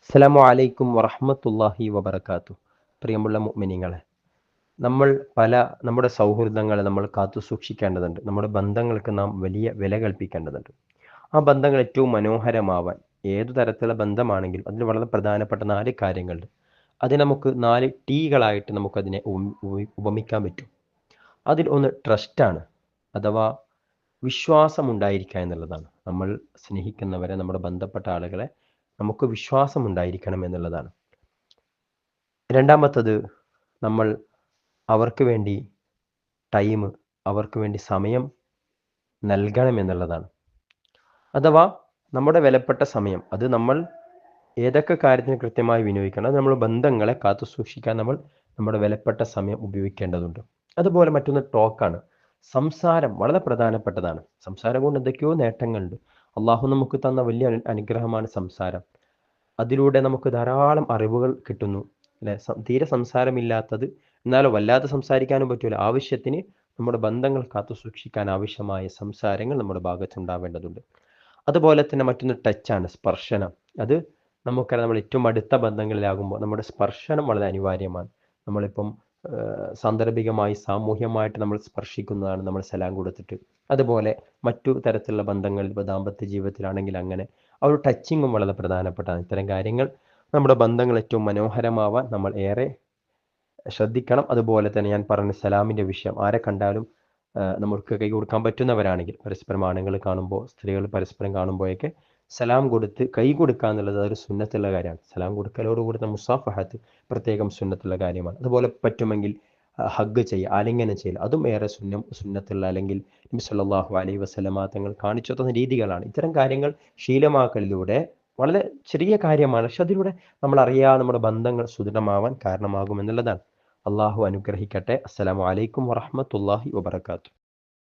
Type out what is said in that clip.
അസ്സലാമു അലൈക്കും വറഹ്മത്തുള്ളാഹി വബറകാതുഹു. പ്രിയമുള്ള മുഅ്മിനീങ്ങളെ, നമ്മൾ നമ്മുടെ സൗഹൃദങ്ങളെ നമ്മൾ കാത്തു സൂക്ഷിക്കേണ്ടതുണ്ട്. നമ്മുടെ ബന്ധങ്ങൾക്ക് നാം വലിയ വില കൽപ്പിക്കേണ്ടതുണ്ട്. ആ ബന്ധങ്ങൾ ഏറ്റവും മനോഹരമാവാൻ ഏതു തരത്തിലുള്ള ബന്ധമാണെങ്കിലും അതിൽ വളരെ പ്രധാനപ്പെട്ട 4 കാര്യങ്ങളുണ്ട്. അത് നമുക്ക് 4 ടികളായിട്ട് നമുക്കതിനെ ഉപമിക്കാൻ പറ്റും. അതിൽ ഒന്ന് ട്രസ്റ്റാണ്, അഥവാ വിശ്വാസമുണ്ടായിരിക്കുക എന്നുള്ളതാണ്. നമ്മൾ സ്നേഹിക്കുന്നവരെ, നമ്മുടെ ബന്ധപ്പെട്ട ആളുകളെ നമുക്ക് വിശ്വാസമുണ്ടായിരിക്കണം എന്നുള്ളതാണ്. രണ്ടാമത്തത്, നമ്മൾ അവർക്ക് വേണ്ടി ടൈം, അവർക്ക് വേണ്ടി സമയം നൽകണം എന്നുള്ളതാണ്. അഥവാ നമ്മുടെ വിലപ്പെട്ട സമയം അത് നമ്മൾ ഏതൊക്കെ കാര്യത്തിന് കൃത്യമായി വിനിയോഗിക്കണം, അത് നമ്മുടെ ബന്ധങ്ങളെ കാത്തു സൂക്ഷിക്കാൻ നമ്മൾ നമ്മുടെ വിലപ്പെട്ട സമയം ഉപയോഗിക്കേണ്ടതുണ്ട്. അതുപോലെ മറ്റൊന്ന് ടോക്കാണ്. സംസാരം വളരെ പ്രധാനപ്പെട്ടതാണ്. സംസാരം കൊണ്ട് എന്തൊക്കെയോ നേട്ടങ്ങളുണ്ട്. അള്ളാഹു നമുക്ക് തന്ന വലിയ അനുഗ്രഹമാണ് സംസാരം. അതിലൂടെ നമുക്ക് ധാരാളം അറിവുകൾ കിട്ടുന്നു അല്ലെ. തീരെ സംസാരമില്ലാത്തത്, എന്നാലോ വല്ലാതെ സംസാരിക്കാനും പറ്റൂല. ആവശ്യത്തിന് നമ്മുടെ ബന്ധങ്ങൾ കാത്തു സൂക്ഷിക്കാൻ ആവശ്യമായ സംസാരങ്ങൾ നമ്മുടെ ഭാഗത്തുണ്ടാവേണ്ടതുണ്ട്. അതുപോലെ തന്നെ മറ്റൊന്ന് ടച്ചാണ്, സ്പർശനം. അത് നമുക്കറിയാം, നമ്മൾ ഏറ്റവും അടുത്ത ബന്ധങ്ങളിലാകുമ്പോൾ നമ്മുടെ സ്പർശനം വളരെ അനിവാര്യമാണ്. നമ്മളിപ്പം സാന്ദർഭികമായി സാമൂഹ്യമായിട്ട് നമ്മൾ സ്പർശിക്കുന്നതാണ് നമ്മൾ സലാം കൊടുത്തിട്ട്. അതുപോലെ മറ്റു തരത്തിലുള്ള ബന്ധങ്ങളിൽ, ഇപ്പോൾ ദാമ്പത്യ ജീവിതത്തിലാണെങ്കിൽ അങ്ങനെ ആ ഒരു ടച്ചിങ്ങും വളരെ പ്രധാനപ്പെട്ടതാണ്. ഇത്തരം കാര്യങ്ങൾ നമ്മുടെ ബന്ധങ്ങൾ ഏറ്റവും മനോഹരമാവാൻ നമ്മൾ ഏറെ ശ്രദ്ധിക്കണം. അതുപോലെ തന്നെ ഞാൻ പറഞ്ഞ സലാമിൻ്റെ വിഷയം, ആരെ കണ്ടാലും നമുക്ക് കൈ കൊടുക്കാൻ പറ്റുന്നവരാണെങ്കിൽ, പരസ്പരം ആണുങ്ങൾ കാണുമ്പോൾ, സ്ത്രീകൾ പരസ്പരം കാണുമ്പോഴൊക്കെ സലാം കൊടുത്ത് കൈ കൊടുക്കുക എന്നുള്ളത് അതൊരു സുന്നത്തുള്ള കാര്യമാണ്. സലാം കൊടുക്കലോടുകൂടുന്ന മുസാഫഹത്ത് പ്രത്യേകം സുന്നത്തുള്ള കാര്യമാണ്. അതുപോലെ പറ്റുമെങ്കിൽ ഹഗ്ഗ് ചെയ്യുക, ആലിംഗനം ചെയ്യുക, അതും ഏറെ സുന്നത്തുള്ള, അല്ലെങ്കിൽ നബി സല്ലല്ലാഹു അലൈഹി വസല്ലമ തങ്ങൾ കാണിച്ചു തന്ന രീതികളാണ്. ഇത്തരം കാര്യങ്ങൾ ശീലമാക്കലിലൂടെ വളരെ ചെറിയ കാര്യമാണ്, പക്ഷെ അതിലൂടെ നമ്മൾ അറിയാതെ നമ്മുടെ ബന്ധങ്ങൾ സുദൃഢമാവാൻ കാരണമാകുമെന്നുള്ളതാണ്. അള്ളാഹു അനുഗ്രഹിക്കട്ടെ. അസ്സലാമു അലൈക്കും വറഹ്മത്തുള്ളാഹി വബറകാതുഹു.